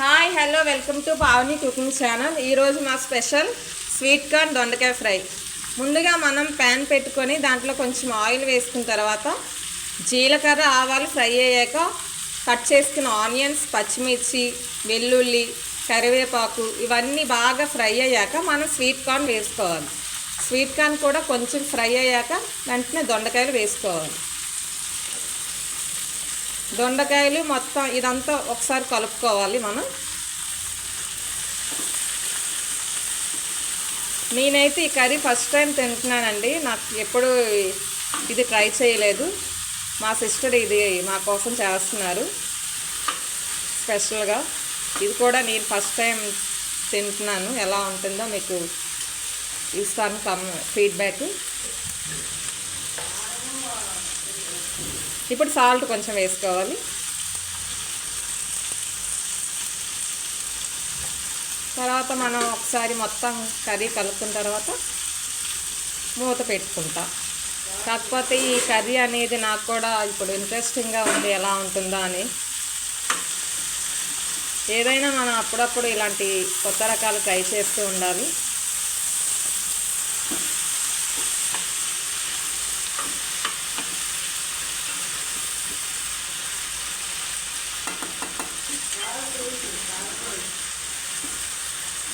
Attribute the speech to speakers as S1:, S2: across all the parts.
S1: Hi hello welcome to Pavani cooking channel. ఈరోజు మా special sweet corn దొండకాయ ఫ్రై. ముందుగా మనం ప్యాన్ పెట్టుకొని దాంట్లో కొంచెం ఆయిల్ వేసుకున్న తర్వాత జీలకర్ర ఆవాలు ఫ్రై అయ్యాక కట్ చేసుకున్న ఆనియన్స్, పచ్చిమిర్చి, వెల్లుల్లి, కరివేపాకు ఇవన్నీ బాగా ఫ్రై అయ్యాక మనం స్వీట్ కార్న్ వేసుకోవాలి. స్వీట్ కార్న్ కూడా కొంచెం ఫ్రై అయ్యాక వెంటనే దొండకాయలు వేసుకోవాలి. దొండకాయలు మొత్తం ఇదంతా ఒకసారి కలుపుకోవాలి మనం. నేనైతే ఈ కర్రీ ఫస్ట్ టైం తింటున్నానండి. నాకు ఎప్పుడు ఇది ట్రై చేయలేదు. మా సిస్టర్ ఇది మా కోసం చేస్తున్నారు స్పెషల్గా. ఇది కూడా నేను ఫస్ట్ టైం తింటున్నాను. ఎలా ఉంటుందో మీకు ఇస్తాను ఫీడ్బ్యాక్. ఇప్పుడు సాల్ట్ కొంచెం వేసుకోవాలి. తర్వాత మనం ఒకసారి మొత్తం కర్రీ కలుపుకున్న తర్వాత మూత పెట్టుకుంటా. కాకపోతే ఈ కర్రీ అనేది నాకు కూడా ఇప్పుడు ఇంట్రెస్టింగ్గా ఉంది, ఎలా ఉంటుందో అని. ఏదైనా మనం అప్పుడప్పుడు ఇలాంటి కొత్త రకాలు ట్రై చేస్తూ ఉండాలి.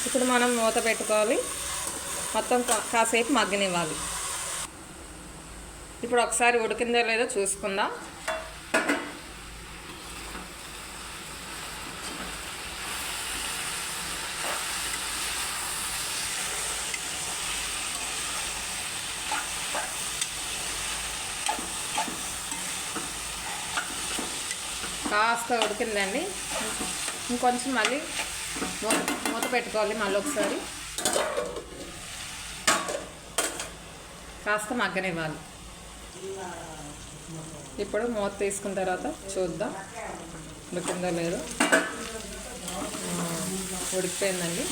S1: ఇప్పుడు మనం మూత పెట్టుకోవాలి, మొత్తం కాసేపు మగ్గనివ్వాలి. ఇప్పుడు ఒకసారి ఉడికిందో లేదో చూసుకుందాం. కాస్త ఉడికిందండి. ఇంకొంచెం మళ్ళీ మూత పెట్టుకోవాలి. మళ్ళీ ఒకసారి కాస్త మగ్గనివ్వాలి. ఇప్పుడు మూత తీసుకున్న తర్వాత చూద్దాం ఉడికిందో లేదో. ఉడికిపోయిందండి.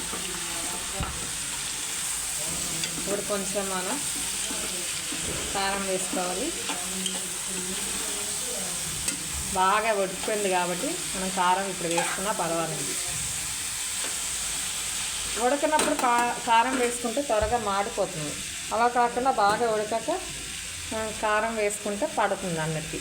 S1: ఇప్పుడు కొంచెం మనం కారం వేసుకోవాలి. బాగా ఉడికిపోయింది కాబట్టి మనం కారం ఇప్పుడు వేసుకున్నా పర్వాలేదు. ఉడకనప్పుడు కారం వేసుకుంటే త్వరగా మాడిపోతుంది. అలా కాకుండా బాగా ఉడకాక కారం వేసుకుంటే పడుతుంది అన్నట్టు.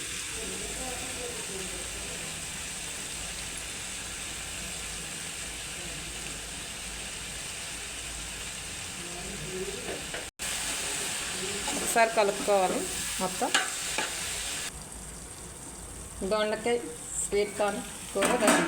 S1: ఒకసారి కలుపుకోవాలి మొత్తం. దొండకాయ స్వీట్ కార్న్ కూర రెడీ.